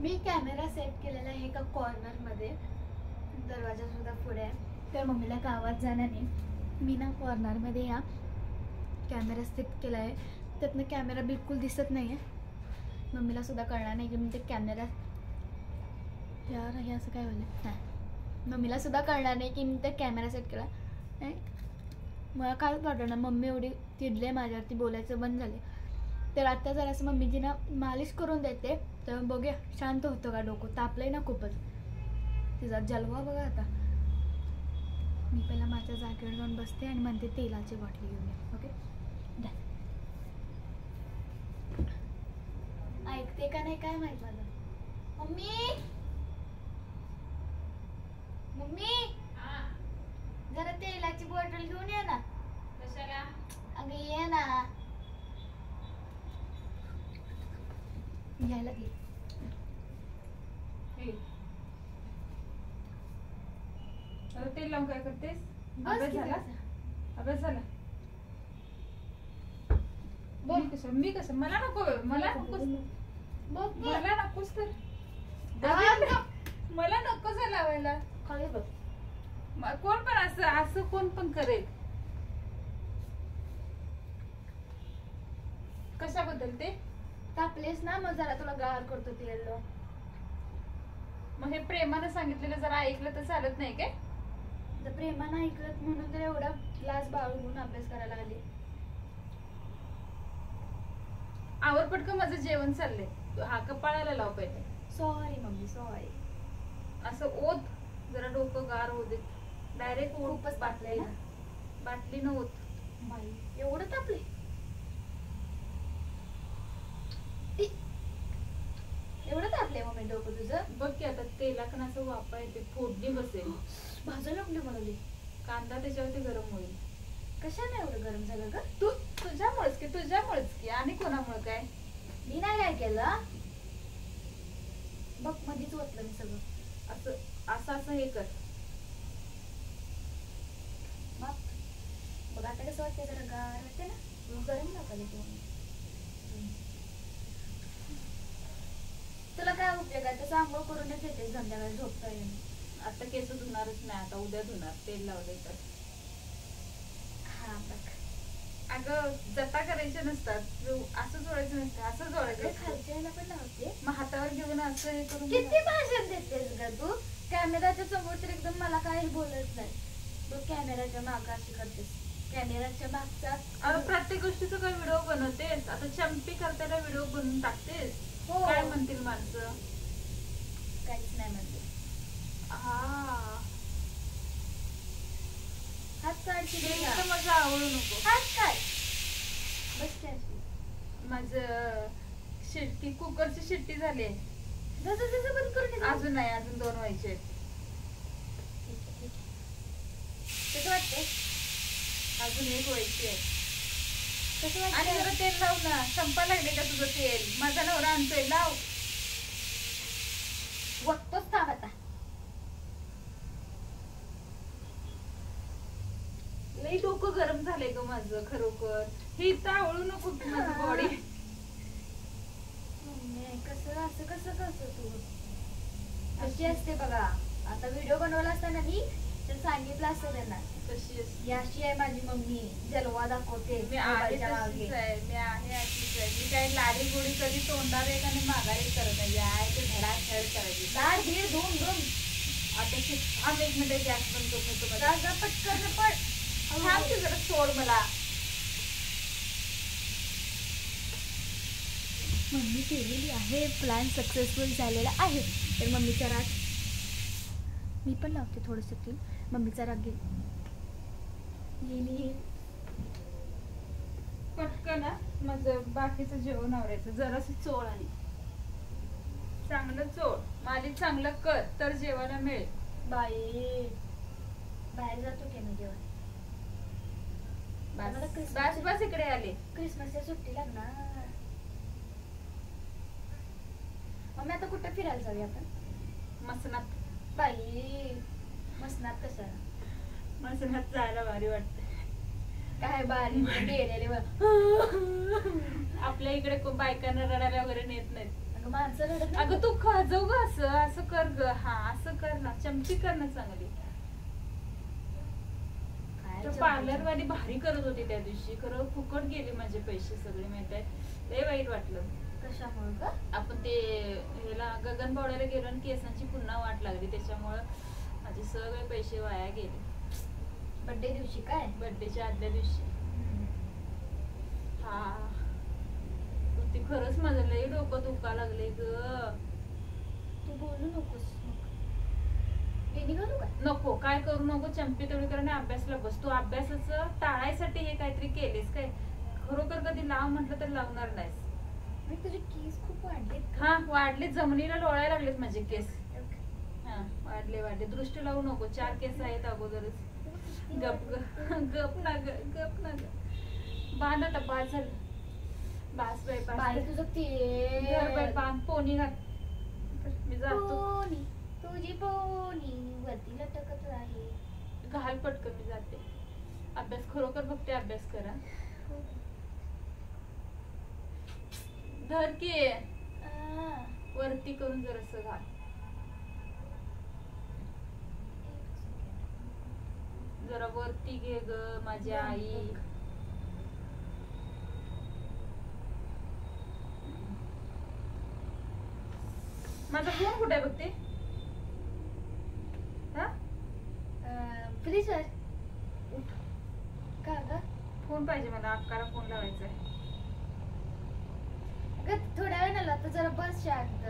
मी camera set केलेला आहे एका कॉर्नर मध्ये, दरवाजा सुद्धा पुढे आहे, तर मम्मीला गावात जाणार नाही. मी ना कॉर्नर मध्ये या कॅमेरा सेट केला आहे, त्यातनं कॅमेरा बिलकुल दिसत नाही आहे. मम्मीला सुद्धा कळणार नाही की मी ते कॅमेरा यार हे असं काय बोलले नाही, मम्मीला सुद्धा कळणार नाही की मी ते कॅमेरा सेट केला नाही. मला काहीच वाटलं ना, मम्मी एवढी चिडले माझ्यावरती, बोलायचं बंद झाले. तर आता जर असं मम्मीची ना मालिश करून देते, तर बघूया शांत होतं का. डोकं तापलंय ना खूपच, तिचा जलवा बघा. आता मी पहिला माझ्या जागेवर जाऊन बसते आणि म्हणते तेलाची बाटली घेऊन ये. ओके, ऐकते का नाही काय माहित मला. मम्मी मम्मी जरा तेलाची बॉटल घेऊन ये ना. कशाला? अगं ये ना, घ्यायला घे. तेल लावून काय करतेस? बस अभ्यास किती झाला? वाजता? अभ्यास झाला? बोल. मी कसं मला नको, मला नकोस, बघ की. मला नकोस तर आवाज मला नकोच आहे लावायला. खाली बघ. कोण पण असं असं कोण पण करेल. कशाबद्दल ते? तापलेस ना, मग जरा तुला गार करतो तेल. मग हे प्रेमानं सांगितलेलं जरा ऐकलं तर चालत नाही काय? तर प्रेमानं ऐकलं म्हणून तर एवढा क्लास बाळगून अभ्यास करायला लागले. आवर पटकन, माझं जेवण चाललंय. हा कपाळाला लाव पहिले. Sorry mummy, sorry. असं ओत, जरा डोकं गार होऊ दे. डायरेक्ट खूपच तापलंय ना. बाटलीनं ओत. बाई एवढं तापले? एवढं तापले मम्मी डोकं तुझं? बघ की आता तेलाकन असं वापा येते, फोडणी बसेल. भाजू लागली म्हणाली. कांदा त्याच्यावरती गरम होईल. कशाने एवढं गरम झालं ग? तुझ्यामुळेच की आणि कोणामुळे काय? मी नाही काय केलं. बघ मधीच ओतलं मी सगळं. असं असं हे कर. बघ आता कसं वाटतं, जरा गार वाटते ना. गरम लागले की मम्मी. तुला काय उपयोग आहे, तसं आंघोळ करूनच येते संध्याकाळी झोपता. आता केस धुणारच नाही, आता उद्या धुणार तेल लावले तर. हा बघ, अगं जता करायचे नसतात, असं जोडायचं नसतं, असं जोडायचं. खालच्या पण लावते. मग हातावर घेऊन असं हे करून. किती भाषण देतेस ग तू. कॅमेराच्या समोर तर एकदम मला काही बोलत नाही. तू कॅमेराच्या मागं अशी करतेस. कॅमेराच्या मागचा प्रत्येक गोष्टीचा काय व्हिडिओ बनवतेस? आता चंपी करताना व्हिडिओ बनवून टाकतेस. हो. काय म्हणतील माणसं? काहीच नाही म्हणते. हात काढ. माझं आवडू नको. हात काढ. बसते अशी. माझं शिट्टी, कुकरची शिट्टी झाली. जसं बंद करून. अजून नाही, अजून 2 व्हायचे. कसं वाटतंय? अजून 1 व्हायची आहे. कसं आणि वाटतंय? जरा तेल लाव ना. संपा लागले का तुझं तेल? माझा नवरा आणतोय, लाव. वक्तोच थांब आता. लई डोकं गरम झालंय ग माझं खरोखर. हे इथं आवळू नको की माझं बॉडी. कसं असं कसं करतो तू? कशी असते बघा. आता व्हिडिओ बनवला असताना मी तर सांगितलं असतं त्यांना, कशी असते? अशी आहे माझी मम्मी, जलवा दाखवते. मी आहे तशीच आहे, मी आहे अशीच आहे. मी काही लाडी गोडी कधी तोंडार एक आणि माघारी करत नाही. आहे ते धडाधड करायची. लाड घे धूम धूम. आता 1 मिनिट गॅस बंद करून तुम्हाला पटकन पण थांब की जरा, सोड मला. मम्मी केलेली आहे, प्लॅन सक्सेसफुल झालेला आहे. तर मम्मीचा राग मी पण लावते थोडंसं तेल. मम्मीचा राग गेली. पटकन माझं बाकीचं जेवण आवरायचं. जरासं चोळ आणि चांगलं चोळ. मालिश चांगलं कर तर जेवायला मिळेल. बाई बाहेर जातो की मी जेवण. बस बस इकडे आले. क्रिसमसच्या सुट्टी लागणार. मम्मी आता कुठं फिरायला जाऊया आपण? मसनात. बाई मसनात कशा? मसनात जायला भारी वाटत. काय बारी गेलेले आपल्या इकडे बायकांना रडायला वगैरे नेत नाहीत. अगं माणसं रडत नाही. अगं तू खाजव ग, असं असं कर ग. हा असं कर ना, चमची कर ना चांगली. काय पार्लर वाली भारी करत होती त्या दिवशी, खरं फुकट गेले माझे पैसे सगळे. माहिती आहे, लय वाईट वाटलं. कशामुळे का? आपण ते ह्याला गगन बावड्याला गेलो आणि केसांची पुन्हा वाट लागली, त्याच्यामुळं माझे सगळे पैसे वाया गेले. बर्थडे दिवशी काय? बर्थडेच्या आदल्या दिवशी. हा ती खरंच माझं लय डोकं दुखा लागले ग. तू बोलू नकोस. वेणी घालू का? नको, काय करू नको. चंपी तेवढी कर आणि अभ्यासला बस. तू अभ्यासाचं टाळायसाठी हे काहीतरी केलेस काय? खरोखर कधी लाव म्हटलं तर लावणार नाहीस. तुझे केस खूप वाढलेत. हा वाढले, जमिनीला लोळायला लागलेत माझे केस. हा वाढले वाढले. दृष्टी लावू नको, 4 केस आहेत अगोदरच. गप गप ना ग, गप ना ग. बांध आता, बास झालं. बास बाई, बाई तुझं घर बाई, बांध. पोनी घाल, मी जातो. पोनी, तुझी पोनी वरती लटकत आहे. घाल पटकन, मी जाते. अभ्यास खरोखर बघते, अभ्यास करा. धर की वरती करून जरासं घाल. जरा वरती घे ग माझी आई. माझा फोन कुठे आहे बघते? फ्रीजवर. का ग? फोन पाहिजे मला, अक्काला फोन लावायचा आहे. थोड्या वेळ आता जरा बस शांत.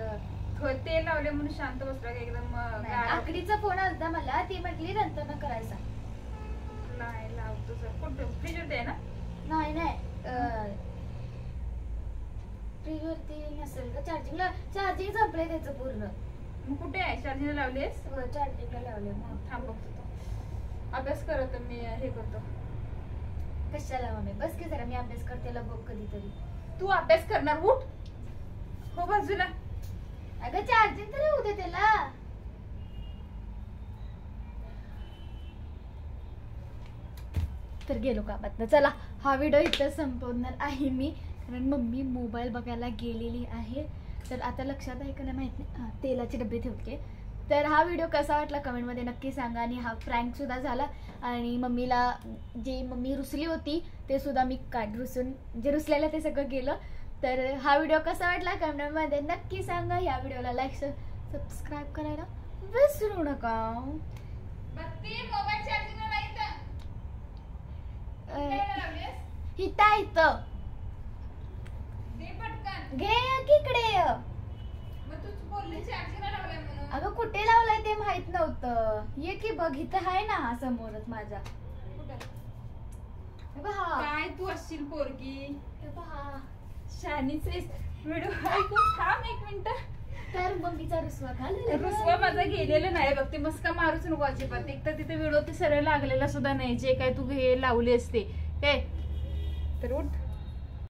तेल लावले म्हणून शांत बसला की एकदम. आकडीचा फोन आलता मला, ती म्हटली नंतर न करायचा. नाही लावतो सर. कुठे फ्रीज होते ना? नाही फ्रीज वरती नसेल का? चार्जिंगला, चार्जिंग संपलंय त्याचं पूर्ण. मग कुठे आहे? चार्जिंगला लावलेस? चार्जिंगला लावले. थांब बघतो. अभ्यास करत मी हे करतो. कशाला मम्मी? बस की जरा, मी अभ्यास करते बघ कधीतरी. तू अभ्यास करणार? उठ हो बाजूला. अगं चार्जिंग तरी होऊ दे त्याला. तर गेलो का आता. चला हा व्हिडिओ इथं संपवणार आहे मी, कारण मम्मी मोबाईल बघायला गेलेली आहे. तर आता लक्षात आहे का नाही माहित नाही. तेलाचे डबे ठेवते. तर हा व्हिडिओ कसा वाटला कमेंटमध्ये नक्की सांगा. आणि हा प्रँक सुद्धा झाला, आणि मम्मीला जे मम्मी रुसली होती ते सुद्धा मी रुसून जे रुसलेलं ते सगळं गेलं. तर हा व्हिडिओ कसा वाटला कमेंटमध्ये नक्की सांगा. या व्हिडिओला लाईक सबस्क्राईब करायला विसरू नका. इथं घे इकडे. अगं कुठे लावलाय ते माहित नव्हतं. ये की बघ, इथं आहे ना समोरच माझ्या. काय तू असशील पोरगी? शानीच व्हिडिओ ऐकून थांब 1 मिनिट. तर मम्मीचा रुसवा घाल. रुसवा माझा गेलेला नाही बघ. ते मस्का मारूच नको अजिबात. एक तर तिथे व्हिडिओ ते सरळ लागलेला सुद्धा नाही, जे काय तू हे लावले असते काय. तर उठ.